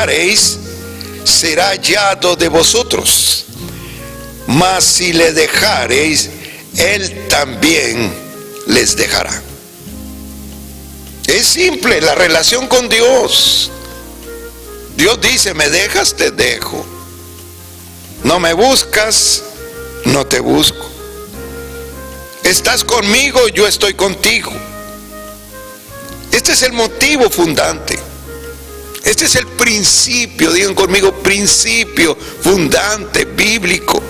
dejareis, será hallado de vosotros. Mas si le dejareis, Él también les dejará. Es simple la relación con Dios. Dios dice: me dejas, te dejo. No me buscas, no te busco. Estás conmigo, yo estoy contigo. Este es el motivo fundante. Este es el principio, digan conmigo, principio fundante bíblico.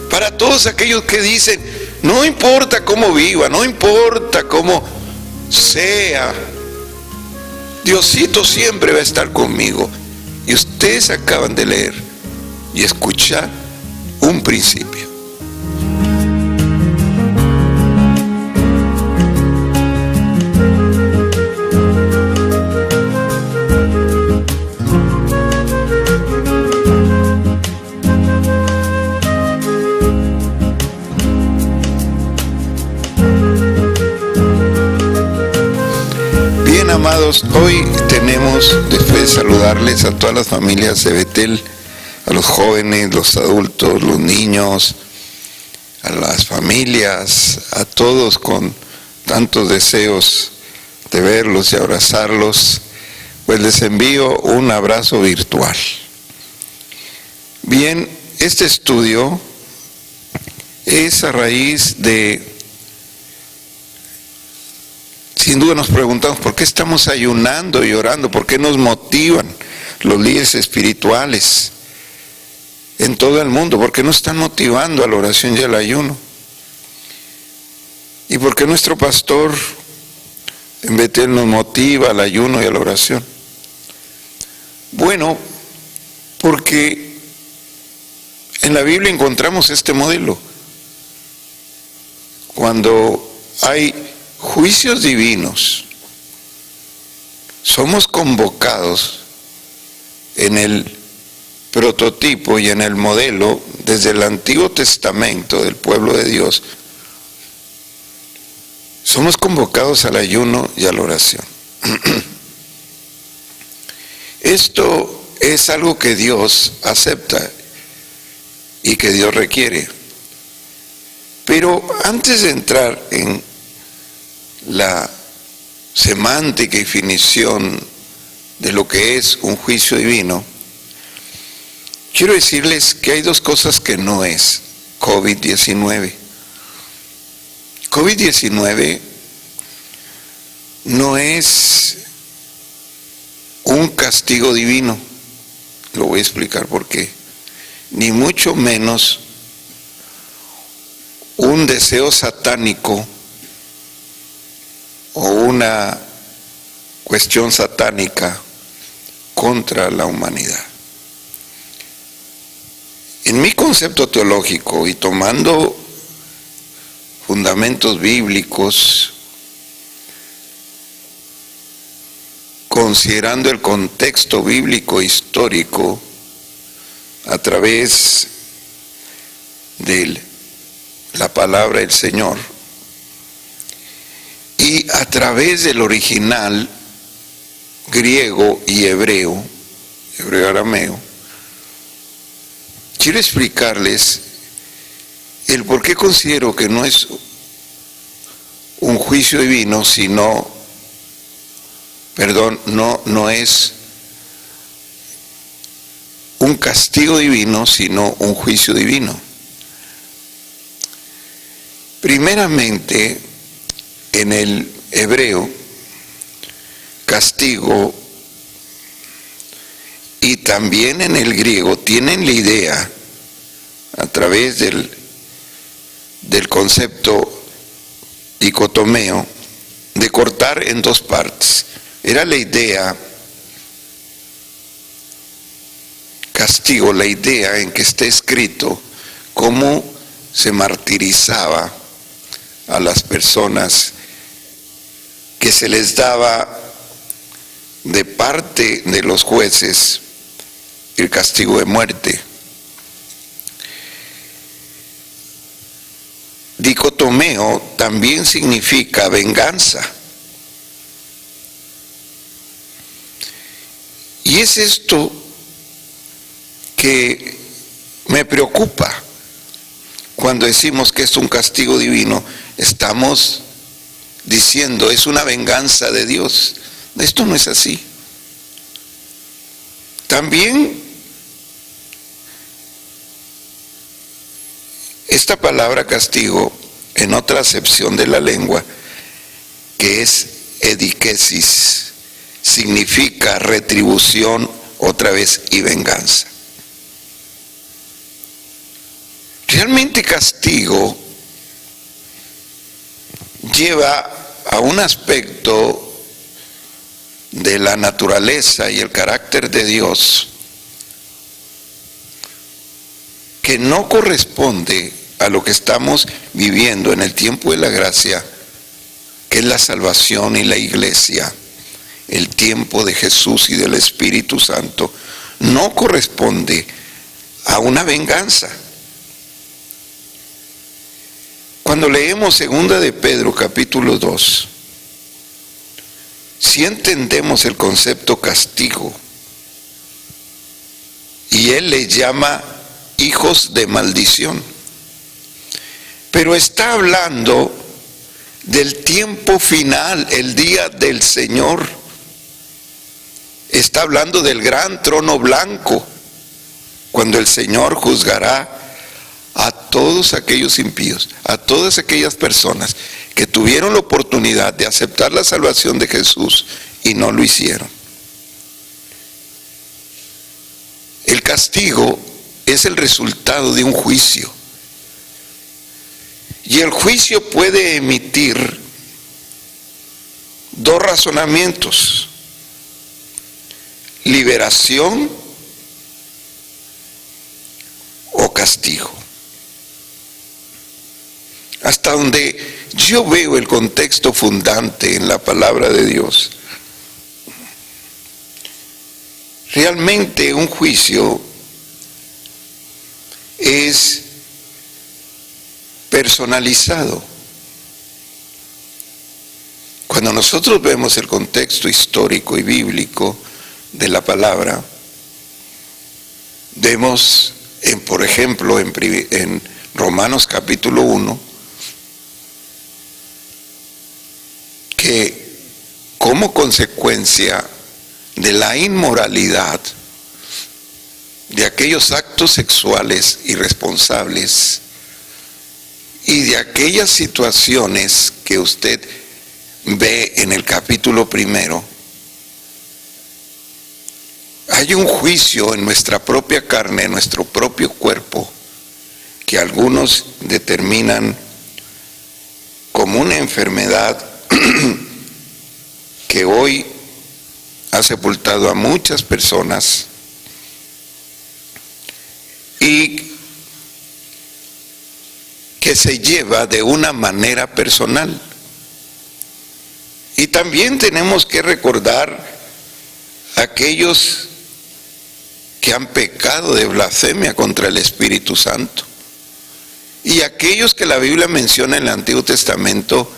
Para todos aquellos que dicen: no importa cómo viva, no importa cómo sea, Diosito siempre va a estar conmigo. Y ustedes acaban de leer y escuchar un principio. Amados, hoy tenemos, después de saludarles a todas las familias de Betel, a los jóvenes, los adultos, los niños, a las familias, a todos con tantos deseos de verlos y abrazarlos, pues les envío un abrazo virtual. Bien, este estudio es a raíz de... Sin duda nos preguntamos: ¿por qué estamos ayunando y orando? ¿Por qué nos motivan los líderes espirituales en todo el mundo? ¿Por qué nos están motivando a la oración y al ayuno? ¿Y por qué nuestro pastor en Betel nos motiva al ayuno y a la oración? Bueno, porque en la Biblia encontramos este modelo. Cuando hay juicios divinos, somos convocados en el prototipo y en el modelo desde el Antiguo Testamento del pueblo de Dios. Somos convocados al ayuno y a la oración. Esto es algo que Dios acepta y que Dios requiere. Pero antes de entrar en la semántica y definición de lo que es un juicio divino, quiero decirles que hay dos cosas que no es COVID-19. COVID-19 no es un castigo divino, lo voy a explicar por qué, ni mucho menos un deseo satánico o una cuestión satánica contra la humanidad. En mi concepto teológico y tomando fundamentos bíblicos, considerando el contexto bíblico histórico a través de la palabra del Señor, y a través del original griego y hebreo arameo, quiero explicarles el por qué considero que no es un juicio divino, no es un castigo divino, sino un juicio divino. Primeramente, en el hebreo, castigo, y también en el griego, tienen la idea, a través del concepto dicotomeo, de cortar en dos partes. Era la idea, castigo, la idea en que está escrito cómo se martirizaba a las personas, que se les daba de parte de los jueces el castigo de muerte. Dicotomeo también significa venganza. Y es esto que me preocupa cuando decimos que es un castigo divino. Estamos diciendo es una venganza de Dios. Esto no es así. También esta palabra castigo, en otra acepción de la lengua, que es ediquesis, significa retribución otra vez y venganza. Realmente castigo lleva a un aspecto de la naturaleza y el carácter de Dios que no corresponde a lo que estamos viviendo en el tiempo de la gracia, que es la salvación y la iglesia, el tiempo de Jesús y del Espíritu Santo. No corresponde a una venganza. Cuando leemos 2 de Pedro capítulo 2, si entendemos el concepto castigo, y él le llama hijos de maldición, pero está hablando del tiempo final, el día del Señor. Está hablando del gran trono blanco, cuando el Señor juzgará a todos aquellos impíos, a todas aquellas personas que tuvieron la oportunidad de aceptar la salvación de Jesús y no lo hicieron. El castigo es el resultado de un juicio. Y el juicio puede emitir dos razonamientos: liberación o castigo. Hasta donde yo veo el contexto fundante en la palabra de Dios, realmente un juicio es personalizado. Cuando nosotros vemos el contexto histórico y bíblico de la palabra, vemos, por ejemplo, en Romanos capítulo 1, que como consecuencia de la inmoralidad, de aquellos actos sexuales irresponsables y de aquellas situaciones que usted ve en el capítulo 1, hay un juicio en nuestra propia carne, en nuestro propio cuerpo, que algunos determinan como una enfermedad que hoy ha sepultado a muchas personas y que se lleva de una manera personal. Y también tenemos que recordar a aquellos que han pecado de blasfemia contra el Espíritu Santo y aquellos que la Biblia menciona en el Antiguo Testamento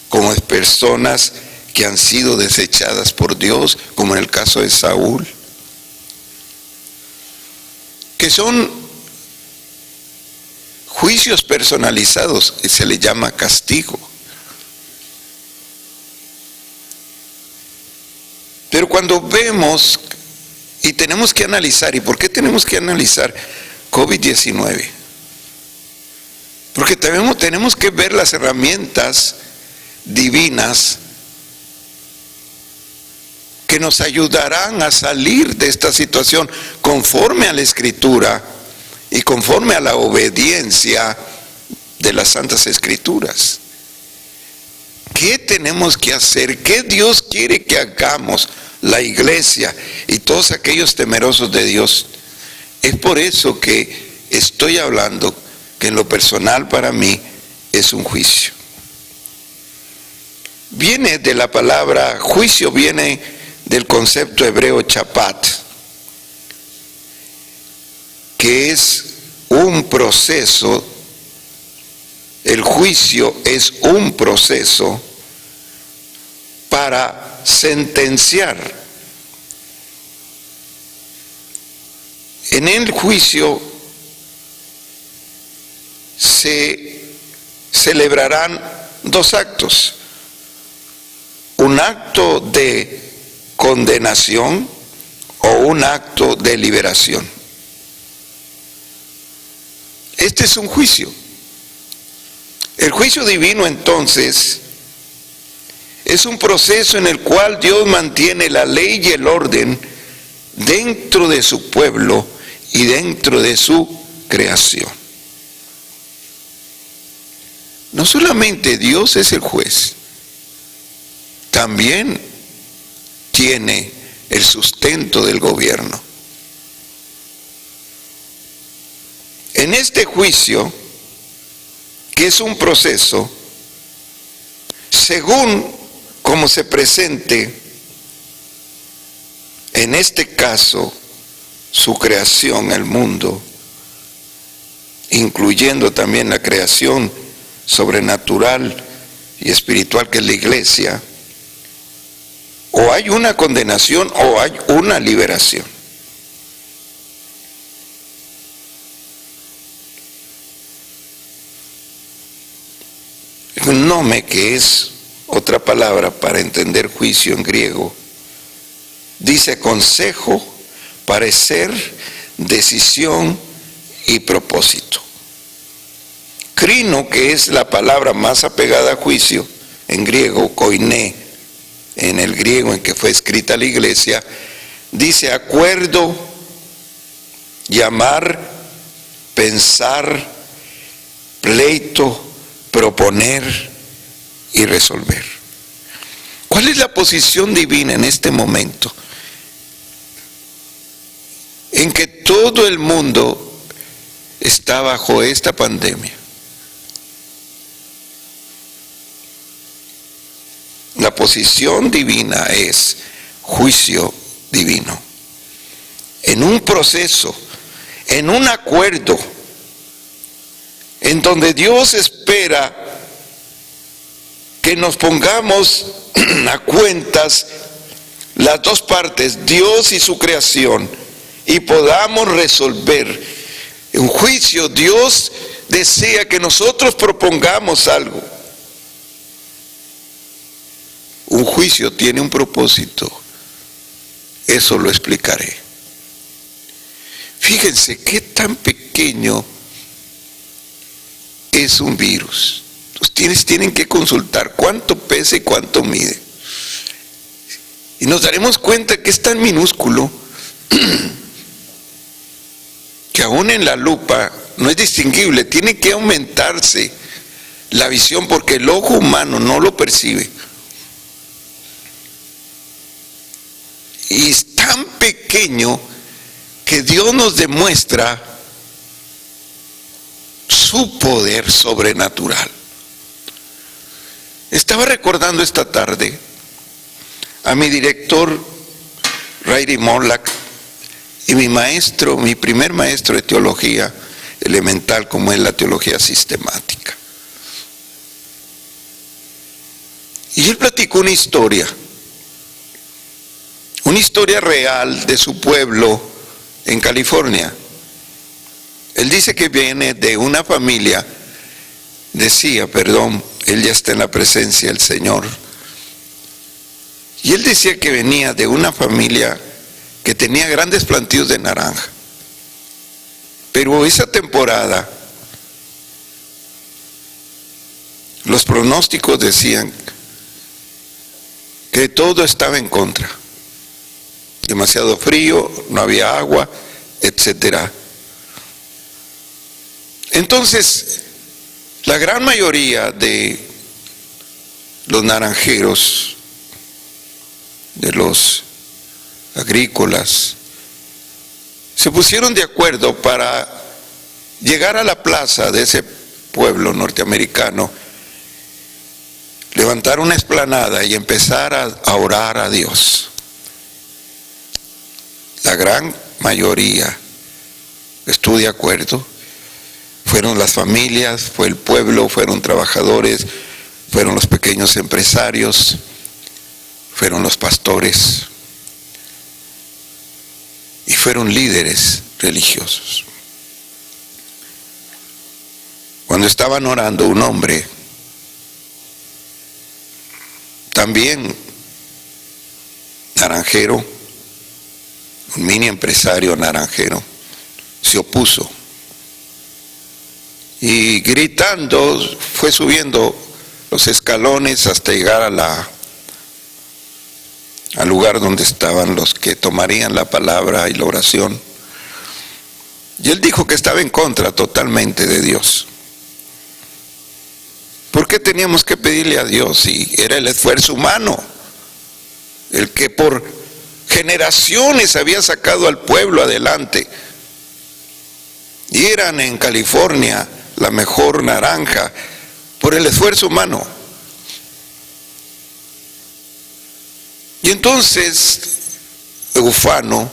como personas que han sido desechadas por Dios, como en el caso de Saúl, que son juicios personalizados y se le llama castigo. Pero cuando vemos, y tenemos que analizar, ¿y por qué tenemos que analizar COVID-19? Porque tenemos que ver las herramientas divinas que nos ayudarán a salir de esta situación conforme a la Escritura y conforme a la obediencia de las Santas Escrituras. ¿Qué tenemos que hacer? ¿Qué Dios quiere que hagamos, la iglesia y todos aquellos temerosos de Dios? Es por eso que estoy hablando que en lo personal para mí es un juicio. Viene de la palabra juicio, viene del concepto hebreo chapat, que es un proceso. El juicio es un proceso para sentenciar En el juicio se celebrarán dos actos: un acto de condenación o un acto de liberación. Este es un juicio. El juicio divino, entonces, es un proceso en el cual Dios mantiene la ley y el orden dentro de su pueblo y dentro de su creación. No solamente Dios es el juez, también tiene el sustento del gobierno. En este juicio, que es un proceso, según como se presente, en este caso, su creación, el mundo, incluyendo también la creación sobrenatural y espiritual que es la iglesia, o hay una condenación o hay una liberación. Gnome, que es otra palabra para entender juicio en griego, dice consejo, parecer, decisión y propósito. Crino, que es la palabra más apegada a juicio en griego, koiné, en el griego en que fue escrita la iglesia, dice acuerdo, llamar, pensar, pleito, proponer y resolver. ¿Cuál es la posición divina en este momento? En que todo el mundo está bajo esta pandemia. La posición divina es juicio divino. En un proceso, en un acuerdo, en donde Dios espera que nos pongamos a cuentas las dos partes, Dios y su creación, y podamos resolver. En juicio, Dios desea que nosotros propongamos algo. Un juicio tiene un propósito, eso lo explicaré. Fíjense qué tan pequeño es un virus. Ustedes tienen que consultar cuánto pesa y cuánto mide. Y nos daremos cuenta que es tan minúsculo que aún en la lupa no es distinguible. Tiene que aumentarse la visión porque el ojo humano no lo percibe. Y es tan pequeño que Dios nos demuestra su poder sobrenatural. Estaba recordando esta tarde a mi director Rairi Morlack y mi maestro, mi primer maestro de teología elemental, como es la teología sistemática. Y él platicó una historia real de su pueblo en California. Él dice que viene de una familia, él ya está en la presencia del Señor. Y él decía que venía de una familia que tenía grandes plantíos de naranja. Pero esa temporada, los pronósticos decían que todo estaba en contra. Demasiado frío, no había agua, etcétera. Entonces, la gran mayoría de los naranjeros, de los agrícolas, se pusieron de acuerdo para llegar a la plaza de ese pueblo norteamericano, levantar una explanada y empezar a orar a Dios. La gran mayoría estuvo de acuerdo. Fueron las familias, fue el pueblo, fueron trabajadores, fueron los pequeños empresarios, fueron los pastores y fueron líderes religiosos. Cuando estaban orando, un hombre, también naranjero, un mini empresario naranjero, se opuso y gritando fue subiendo los escalones hasta llegar al lugar donde estaban los que tomarían la palabra y la oración. Y él dijo que estaba en contra totalmente de Dios. ¿Por qué teníamos que pedirle a Dios si era el esfuerzo humano el que por generaciones había sacado al pueblo adelante? Y eran en California la mejor naranja por el esfuerzo humano. Y entonces Eufano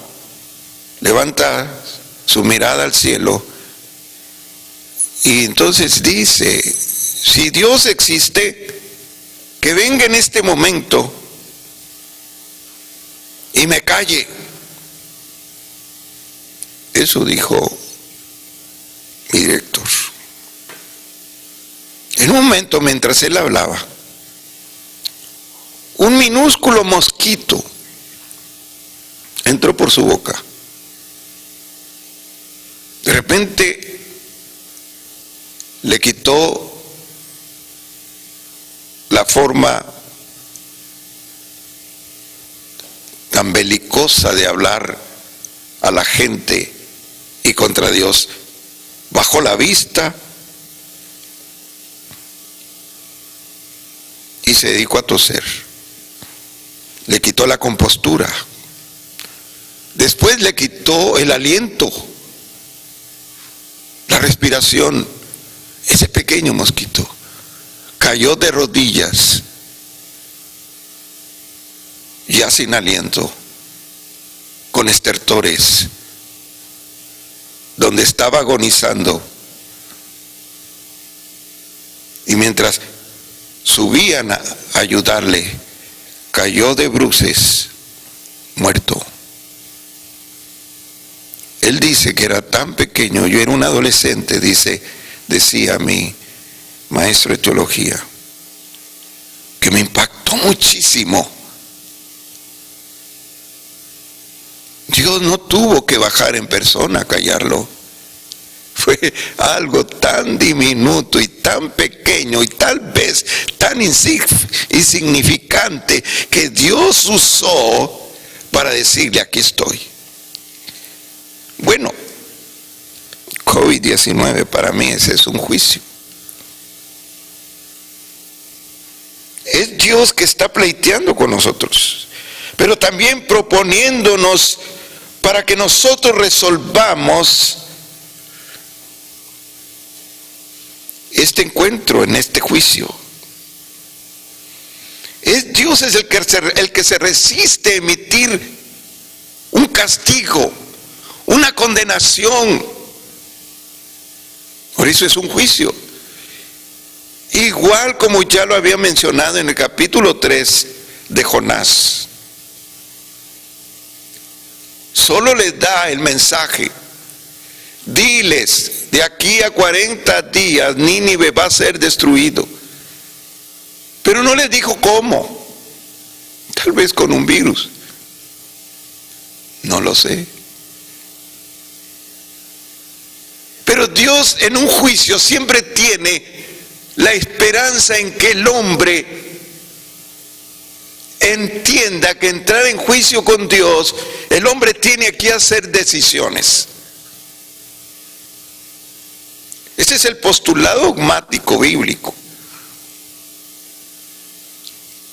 levanta su mirada al cielo y entonces dice: si Dios existe, que venga en este momento y me calle. Eso dijo mi director. En un momento, mientras él hablaba, un minúsculo mosquito entró por su boca. De repente le quitó la forma tan belicosa de hablar a la gente y contra Dios. Bajó la vista y se dedicó a toser. Le quitó la compostura. Después le quitó el aliento, la respiración. Ese pequeño mosquito cayó de rodillas, ya sin aliento, con estertores, donde estaba agonizando. Y mientras subían a ayudarle, cayó de bruces, muerto. Él dice que era tan pequeño, yo era un adolescente, decía mi maestro de teología, que me impactó muchísimo. Dios no tuvo que bajar en persona a callarlo. Fue algo tan diminuto y tan pequeño y tal vez tan insignificante que Dios usó para decirle: aquí estoy. Bueno, COVID-19 para mí ese es un juicio. Es Dios que está pleiteando con nosotros, pero también proponiéndonos para que nosotros resolvamos este encuentro en este juicio. Dios es el que se resiste a emitir un castigo, una condenación. Por eso es un juicio. Igual como ya lo había mencionado en el capítulo 3 de Jonás. Solo les da el mensaje: diles, de aquí a 40 días Nínive va a ser destruido. Pero no les dijo cómo. Tal vez con un virus. No lo sé. Pero Dios en un juicio siempre tiene la esperanza en que el hombre entienda que entrar en juicio con Dios, el hombre tiene que hacer decisiones. Ese es el postulado dogmático bíblico.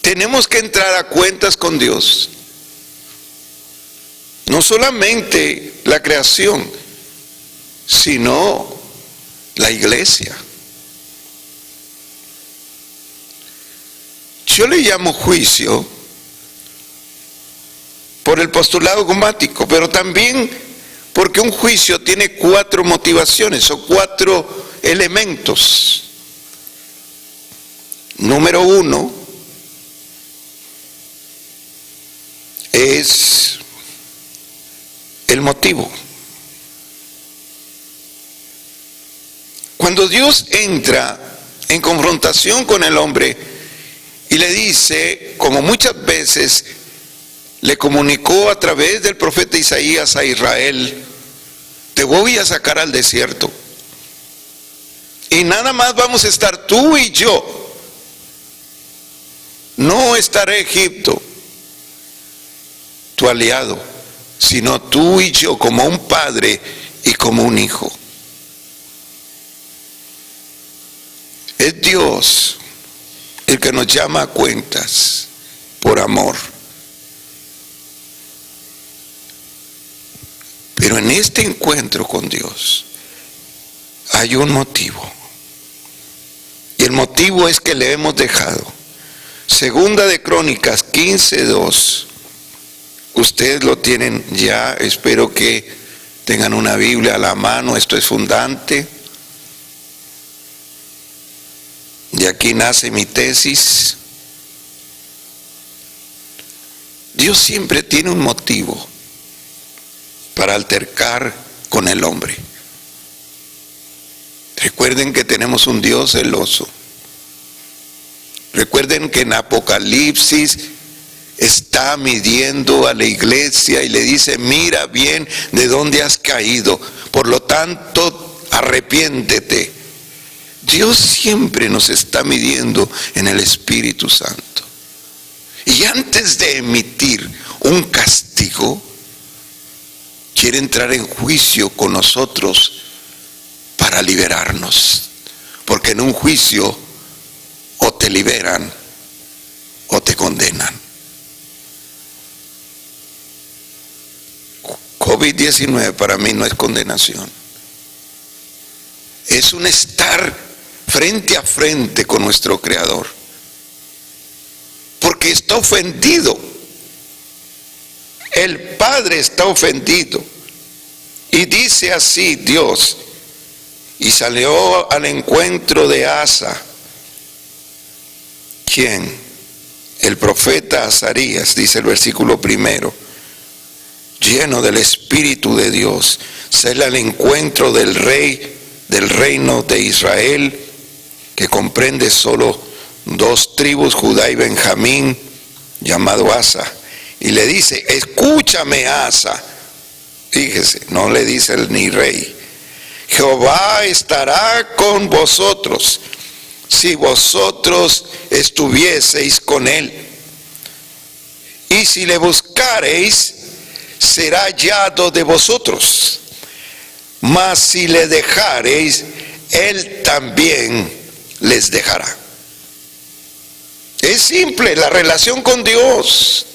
Tenemos que entrar a cuentas con Dios. No solamente la creación, sino la iglesia. Yo le llamo juicio por el postulado dogmático, pero también porque un juicio tiene 4 motivaciones o 4 elementos. Número 1 es el motivo. Cuando Dios entra en confrontación con el hombre y le dice, como muchas veces le comunicó a través del profeta Isaías a Israel, te voy a sacar al desierto y nada más vamos a estar tú y yo, no estará Egipto, tu aliado, sino tú y yo como un padre y como un hijo. Es Dios el que nos llama a cuentas por amor. Pero en este encuentro con Dios hay un motivo. Y el motivo es que le hemos dejado. Segunda de Crónicas 15:2. Ustedes lo tienen ya, espero que tengan una Biblia a la mano, esto es fundante. De aquí nace mi tesis. Dios siempre tiene un motivo para altercar con el hombre. Recuerden que tenemos un Dios celoso. Recuerden que en Apocalipsis está midiendo a la iglesia y le dice, mira bien de dónde has caído, por lo tanto arrepiéntete. Dios siempre nos está midiendo en el Espíritu Santo. Y antes de emitir un castigo, quiere entrar en juicio con nosotros para liberarnos. Porque en un juicio o te liberan o te condenan. COVID-19 para mí no es condenación. Es un estar frente a frente con nuestro Creador. Porque está ofendido. El Padre está ofendido. Y dice así Dios, y salió al encuentro de Asa. ¿Quién? El profeta Azarías, dice el versículo 1, lleno del Espíritu de Dios, sale al encuentro del rey del reino de Israel, que comprende solo 2 tribus, Judá y Benjamín, llamado Asa, y le dice, escúchame Asa. Fíjese, no le dice el ni rey. Jehová estará con vosotros si vosotros estuvieseis con él, y si le buscareis será hallado de vosotros, mas si le dejareis él también les dejará. Es simple la relación con Dios.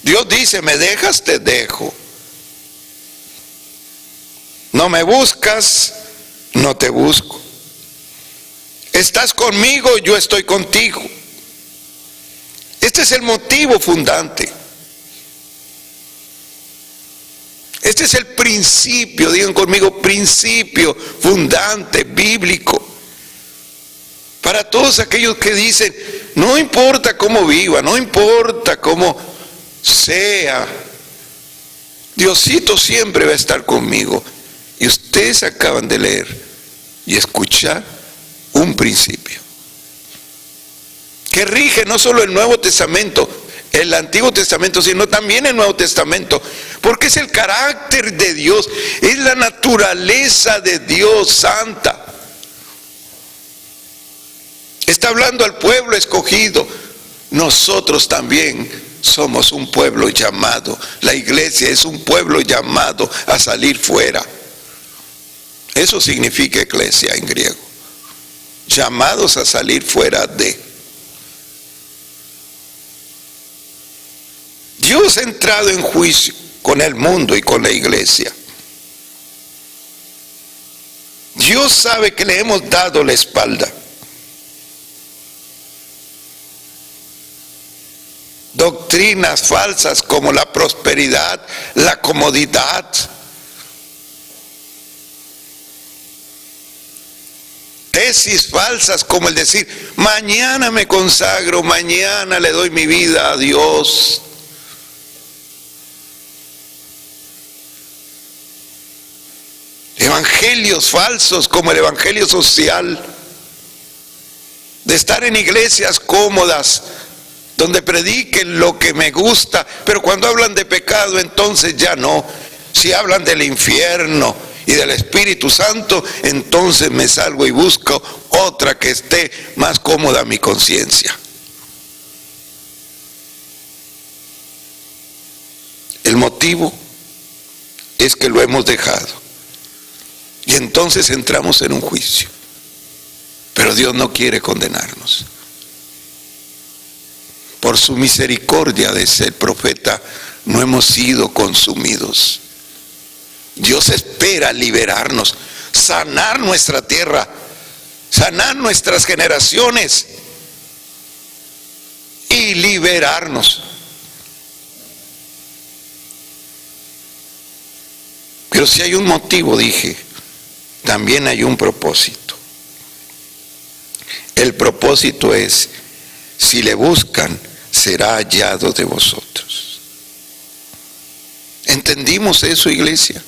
Dios dice, me dejas, te dejo. No me buscas, no te busco. Estás conmigo, yo estoy contigo. Este es el motivo fundante. Este es el principio, digan conmigo, principio fundante, bíblico. Para todos aquellos que dicen, no importa cómo viva, no importa cómo sea, Diosito siempre va a estar conmigo. Y ustedes acaban de leer y escuchar un principio que rige no solo el Nuevo Testamento, el Antiguo Testamento, sino también el Nuevo Testamento, porque es el carácter de Dios, es la naturaleza de Dios santa. Está hablando al pueblo escogido. Nosotros también somos un pueblo llamado, la iglesia es un pueblo llamado a salir fuera. Eso significa eclesia en griego, llamados a salir fuera de. Dios ha entrado en juicio con el mundo y con la iglesia. Dios sabe que le hemos dado la espalda. Doctrinas falsas como la prosperidad, la comodidad, tesis falsas como el decir, mañana me consagro, mañana le doy mi vida a Dios. evangelios falsos como el evangelio social, de estar en iglesias cómodas, donde prediquen lo que me gusta, pero cuando hablan de pecado entonces ya no. Si hablan del infierno y del Espíritu Santo, entonces me salgo y busco otra que esté más cómoda a mi conciencia. El motivo es que lo hemos dejado y entonces entramos en un juicio, pero Dios no quiere condenarnos. Por su misericordia de ser profeta no hemos sido consumidos. Dios espera liberarnos, sanar nuestra tierra, sanar nuestras generaciones y liberarnos. Pero si hay un motivo, dije, también hay un propósito. El propósito es, si le buscan, será hallado de vosotros. ¿Entendimos eso, iglesia?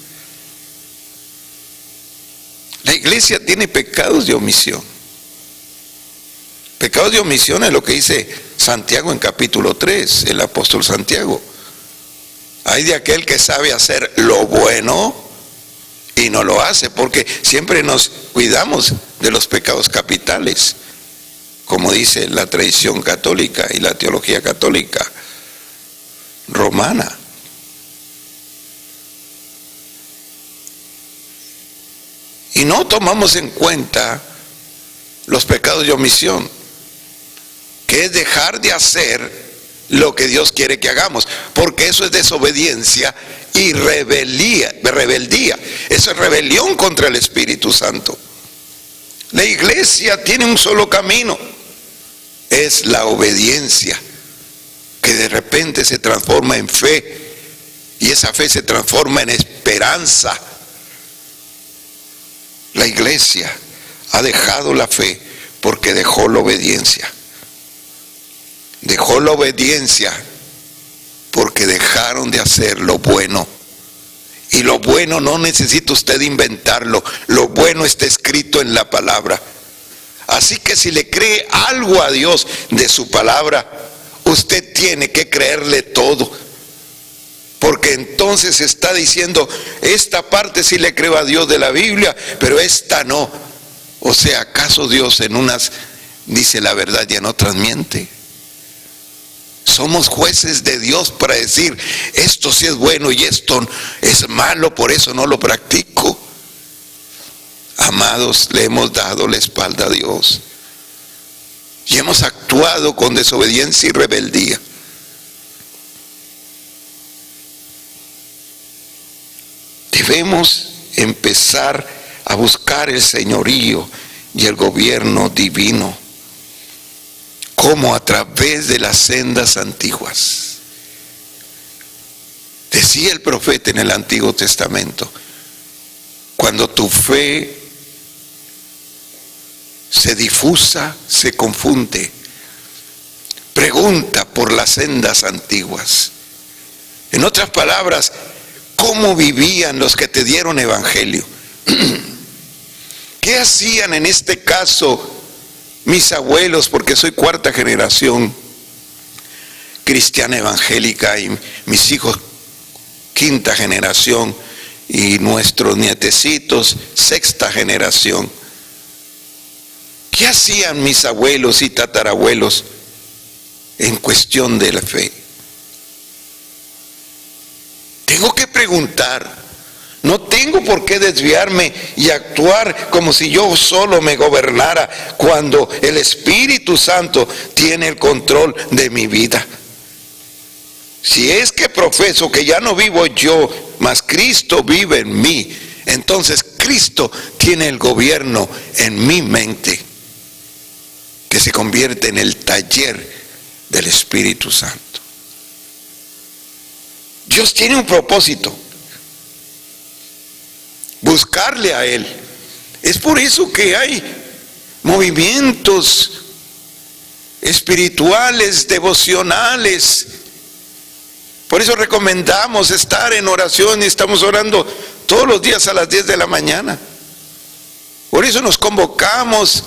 La iglesia tiene pecados de omisión. Pecados de omisión es lo que dice Santiago en capítulo 3, el apóstol Santiago. Hay de aquel que sabe hacer lo bueno y no lo hace, porque siempre nos cuidamos de los pecados capitales, como dice la tradición católica y la teología católica romana. Y no tomamos en cuenta los pecados de omisión, que es dejar de hacer lo que Dios quiere que hagamos, porque eso es desobediencia y rebeldía. Eso es rebelión contra el Espíritu Santo. La iglesia tiene un solo camino, es la obediencia, que de repente se transforma en fe, y esa fe se transforma en esperanza. La iglesia ha dejado la fe porque dejó la obediencia. Dejó la obediencia porque dejaron de hacer lo bueno. Y lo bueno no necesita usted inventarlo. Lo bueno está escrito en la palabra. Así que si le cree algo a Dios de su palabra, usted tiene que creerle todo. Porque entonces está diciendo, esta parte sí le creo a Dios de la Biblia, pero esta no. O sea, ¿acaso Dios en unas dice la verdad y en otras miente? Somos jueces de Dios para decir, esto sí es bueno y esto es malo, por eso no lo practico. Amados, le hemos dado la espalda a Dios y hemos actuado con desobediencia y rebeldía. Debemos empezar a buscar el señorío y el gobierno divino, como a través de las sendas antiguas. Decía el profeta en el Antiguo Testamento, cuando tu fe se difusa, se confunde, pregunta por las sendas antiguas. En otras palabras, ¿cómo vivían los que te dieron evangelio? ¿Qué hacían en este caso mis abuelos? Porque soy cuarta generación cristiana evangélica y mis hijos quinta generación y nuestros nietecitos sexta generación. ¿Qué hacían mis abuelos y tatarabuelos en cuestión de la fe? Tengo que preguntar. No tengo por qué desviarme y actuar como si yo solo me gobernara, cuando el Espíritu Santo tiene el control de mi vida. Si es que profeso que ya no vivo yo, mas Cristo vive en mí, entonces Cristo tiene el gobierno en mi mente, que se convierte en el taller del Espíritu Santo. Dios tiene un propósito: buscarle a Él. Es por eso que hay movimientos espirituales, devocionales. Por eso recomendamos estar en oración, y estamos orando todos los días a las 10 de la mañana. Por eso nos convocamos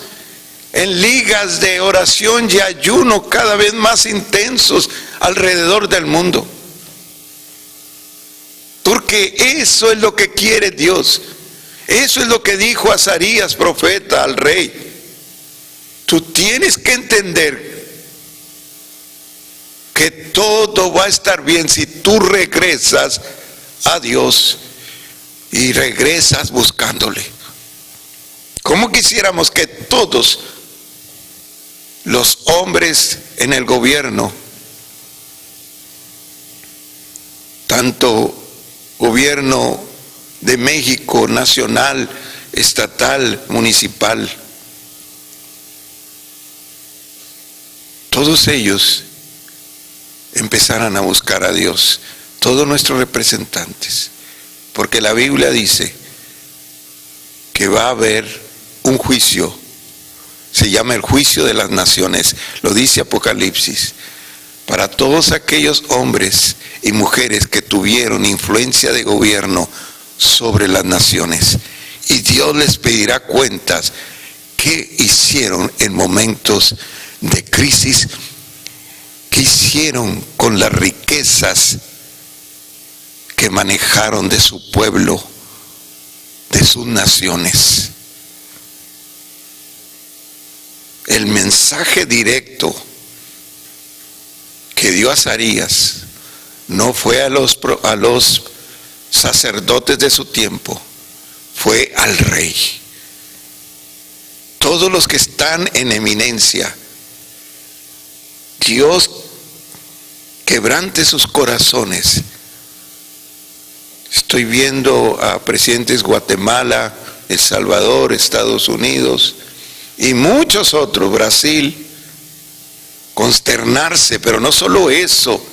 en ligas de oración y ayuno cada vez más intensos alrededor del mundo. Porque eso es lo que quiere Dios. Eso es lo que dijo Azarías, profeta, al rey. Tú tienes que entender que todo va a estar bien si tú regresas a Dios y regresas buscándole. ¿Cómo quisiéramos que todos los hombres en el gobierno, tanto gobierno de México, nacional, estatal, municipal, todos ellos empezaran a buscar a Dios, todos nuestros representantes, porque la Biblia dice que va a haber un juicio, se llama el juicio de las naciones, lo dice Apocalipsis, para todos aquellos hombres y mujeres que tuvieron influencia de gobierno sobre las naciones, y Dios les pedirá cuentas qué hicieron en momentos de crisis, qué hicieron con las riquezas que manejaron de su pueblo, de sus naciones. El mensaje directo que dio Azarías no fue a los sacerdotes de su tiempo, fue al rey. Todos los que están en eminencia, Dios quebrante sus corazones. Estoy viendo a presidentes Guatemala, El Salvador, Estados Unidos y muchos otros, Brasil, consternarse, pero no solo eso,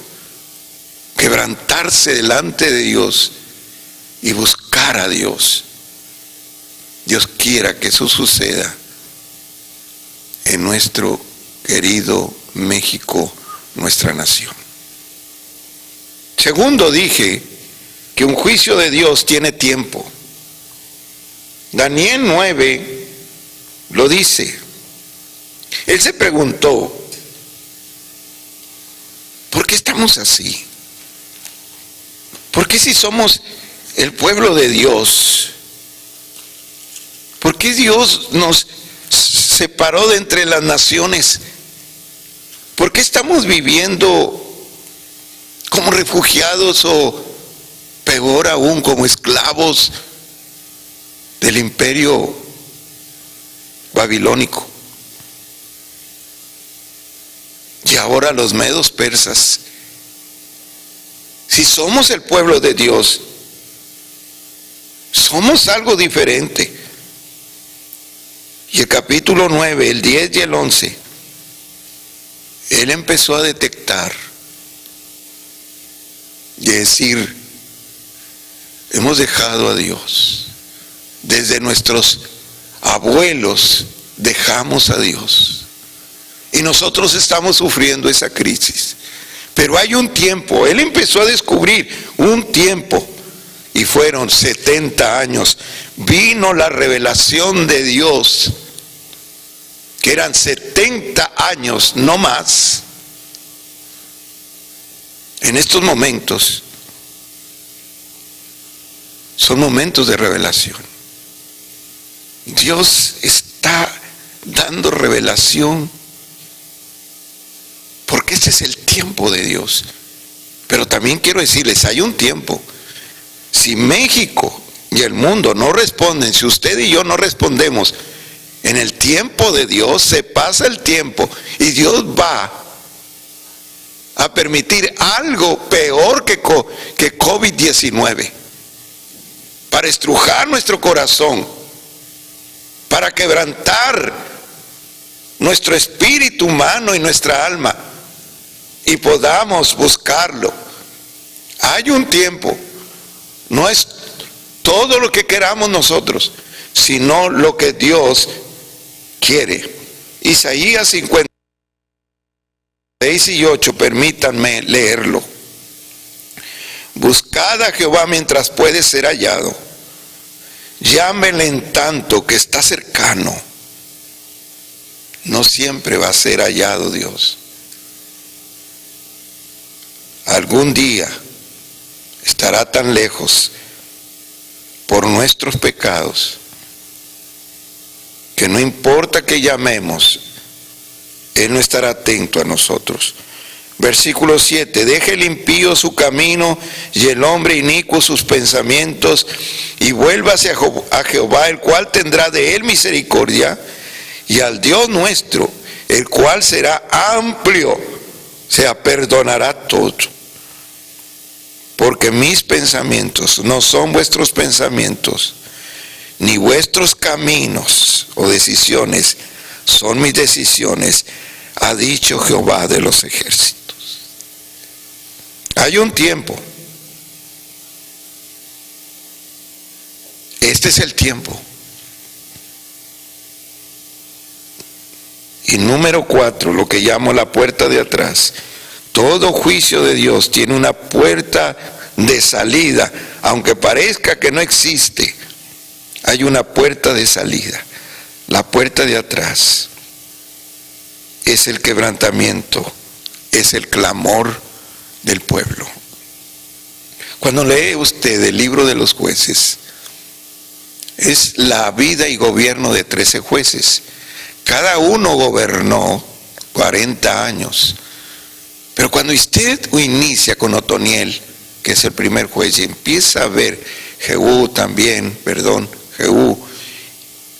quebrantarse delante de Dios y buscar a Dios. Dios quiera que eso suceda en nuestro querido México, nuestra nación. Segundo, dije que un juicio de Dios tiene tiempo. Daniel 9 lo dice. Él se preguntó, ¿por qué estamos así? ¿Por qué si somos el pueblo de Dios? ¿Por qué Dios nos separó de entre las naciones? ¿Por qué estamos viviendo como refugiados o peor aún como esclavos del imperio babilónico? Y ahora los medos persas. Si somos el pueblo de Dios, somos algo diferente. Y el capítulo 9, el 10 y el 11, él empezó a detectar y decir, hemos dejado a Dios. Desde nuestros abuelos dejamos a Dios. Y nosotros estamos sufriendo esa crisis. Pero hay un tiempo, él empezó a descubrir un tiempo, y fueron 70 años. Vino la revelación de Dios, que eran 70 años, no más. En estos momentos, son momentos de revelación. Dios está dando revelación, porque este es el tiempo de Dios. Pero también quiero decirles, hay un tiempo. Si México y el mundo no responden, si usted y yo no respondemos en el tiempo de Dios, se pasa el tiempo y Dios va a permitir algo peor que COVID-19 para estrujar nuestro corazón, para quebrantar nuestro espíritu humano y nuestra alma, y podamos buscarlo. Hay un tiempo, no es todo lo que queramos nosotros, sino lo que Dios quiere. Isaías 56 y 8, permítanme leerlo. Buscad a Jehová mientras puede ser hallado, Llámenle en tanto que está cercano. No siempre va a ser hallado Dios. Algún día estará tan lejos por nuestros pecados que no importa que llamemos, Él no estará atento a nosotros. Versículo 7, deje el impío su camino y el hombre inicuo sus pensamientos, y vuélvase a Jehová, el cual tendrá de él misericordia, y al Dios nuestro, el cual será amplio, perdonará todo. Porque mis pensamientos no son vuestros pensamientos, ni vuestros caminos o decisiones son mis decisiones, ha dicho Jehová de los ejércitos. Hay un tiempo. Este es el tiempo. Y número 4, lo que llamo la puerta de atrás. Todo juicio de Dios tiene una puerta de salida, aunque parezca que no existe. Hay una puerta de salida. La puerta de atrás es el quebrantamiento, es el clamor del pueblo. Cuando lee usted el libro de los jueces, es la vida y gobierno de 13 jueces. Cada uno gobernó 40 años. Pero cuando usted inicia con Otoniel, que es el primer juez, y empieza a ver Jehú,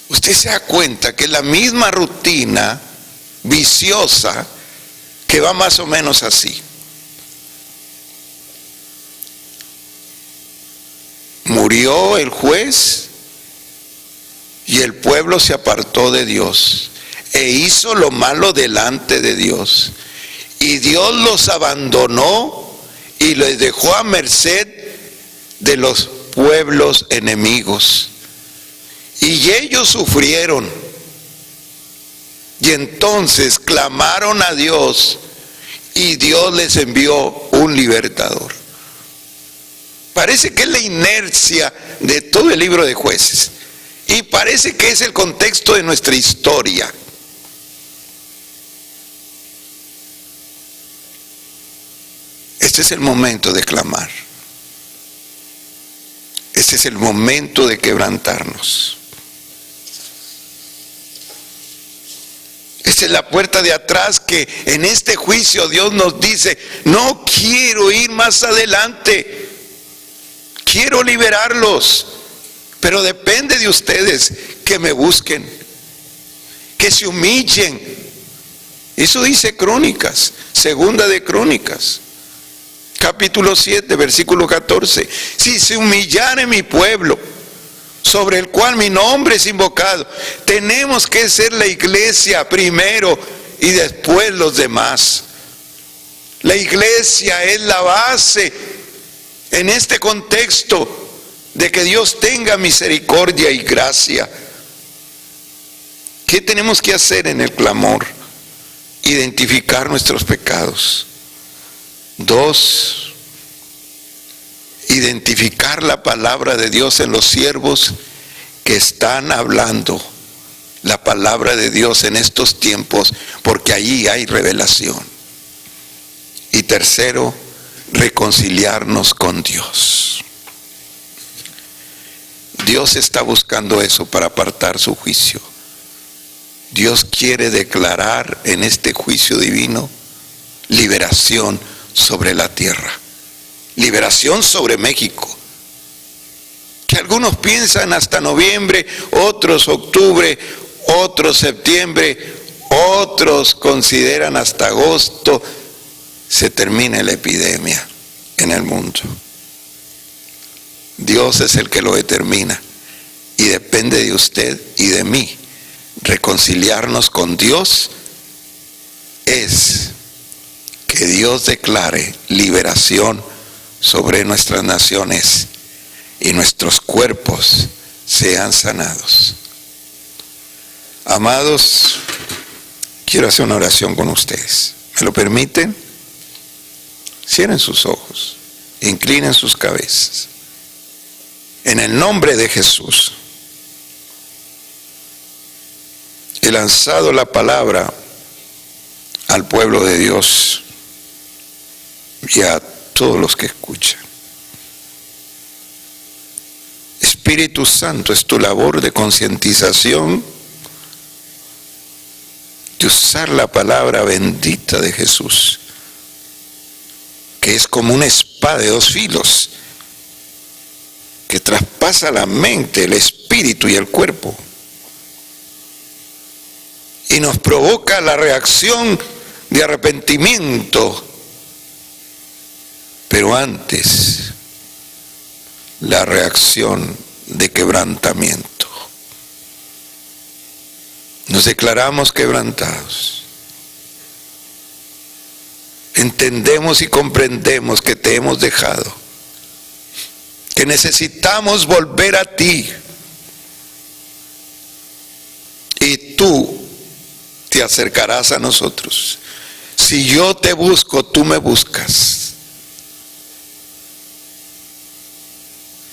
usted se da cuenta que es la misma rutina viciosa que va más o menos así. Murió el juez y el pueblo se apartó de Dios e hizo lo malo delante de Dios, y Dios los abandonó y les dejó a merced de los pueblos enemigos, y ellos sufrieron. Y entonces clamaron a Dios y Dios les envió un libertador. Parece que es la inercia de todo el libro de Jueces, y parece que es el contexto de nuestra historia. Este es el momento de clamar. Este es el momento de quebrantarnos. Esta es la puerta de atrás que en este juicio Dios nos dice: no quiero ir más adelante, quiero liberarlos, pero depende de ustedes que me busquen, que se humillen. Eso dice Crónicas, segunda de Crónicas, capítulo 7, versículo 14. Si se humillare mi pueblo, sobre el cual mi nombre es invocado. Tenemos que ser la iglesia primero y después los demás. La iglesia es la base en este contexto de que Dios tenga misericordia y gracia. ¿Qué tenemos que hacer en el clamor? Identificar nuestros pecados. 2, identificar la palabra de Dios en los siervos que están hablando la palabra de Dios en estos tiempos, porque allí hay revelación. Y 3, reconciliarnos con Dios. Dios está buscando eso para apartar su juicio. Dios quiere declarar en este juicio divino liberación sobre la tierra. Liberación sobre México, que algunos piensan hasta noviembre, otros octubre, otros septiembre, otros consideran hasta agosto se termine la epidemia en el mundo. Dios es el que lo determina, y depende de usted y de mí. Reconciliarnos con Dios es que Dios declare liberación sobre nuestras naciones y nuestros cuerpos sean sanados. Amados, quiero hacer una oración con ustedes. ¿Me lo permiten? Cierren sus ojos, inclinen sus cabezas. En el nombre de Jesús, he lanzado la palabra al pueblo de Dios y a todos los que escuchan. Espíritu Santo, es tu labor de concientización, de usar la palabra bendita de Jesús, que es como una espada de dos filos, que traspasa la mente, el espíritu y el cuerpo, y nos provoca la reacción de arrepentimiento, pero antes la reacción de quebrantamiento. Nos declaramos quebrantados. Entendemos y comprendemos que te hemos dejado, que necesitamos volver a ti, y tú te acercarás a nosotros. Si yo te busco, tú me buscas.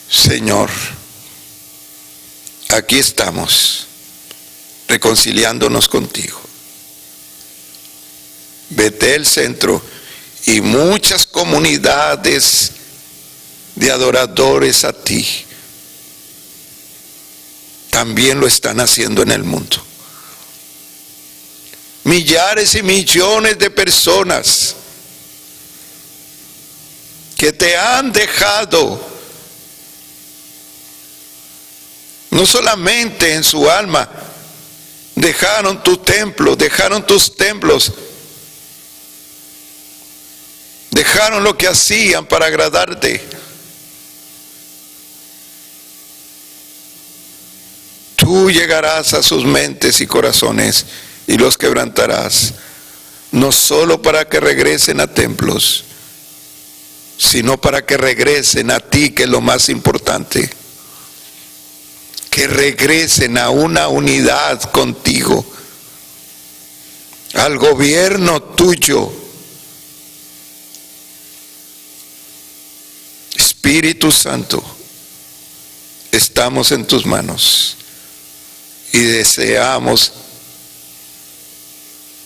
Señor, aquí estamos, reconciliándonos contigo. Betel Centro y muchas comunidades de adoradores a ti también lo están haciendo en el mundo. Millares y millones de personas que te han dejado, no solamente en su alma, dejaron tu templo, dejaron tus templos, dejaron lo que hacían para agradarte. Tú llegarás a sus mentes y corazones y los quebrantarás, no solo para que regresen a templos, sino para que regresen a ti, que es lo más importante. Que regresen a una unidad contigo, al gobierno tuyo. Espíritu Santo, estamos en tus manos y deseamos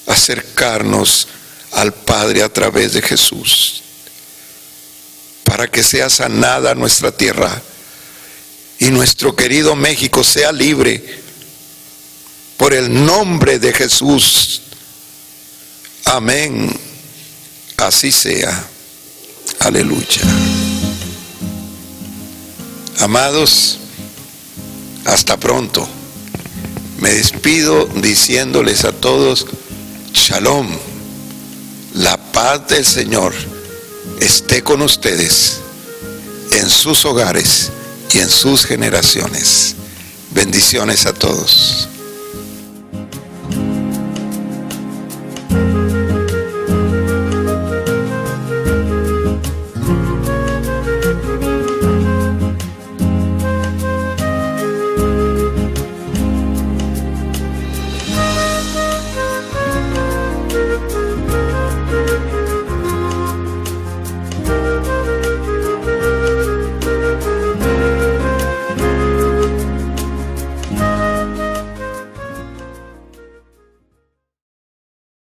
acercarnos al Padre a través de Jesús, para que sea sanada nuestra tierra y nuestro querido México sea libre por el nombre de Jesús. Amén. Así sea. Aleluya. Amados, hasta pronto. Me despido diciéndoles a todos: Shalom. La paz del Señor esté con ustedes en sus hogares y en sus generaciones. Bendiciones a todos.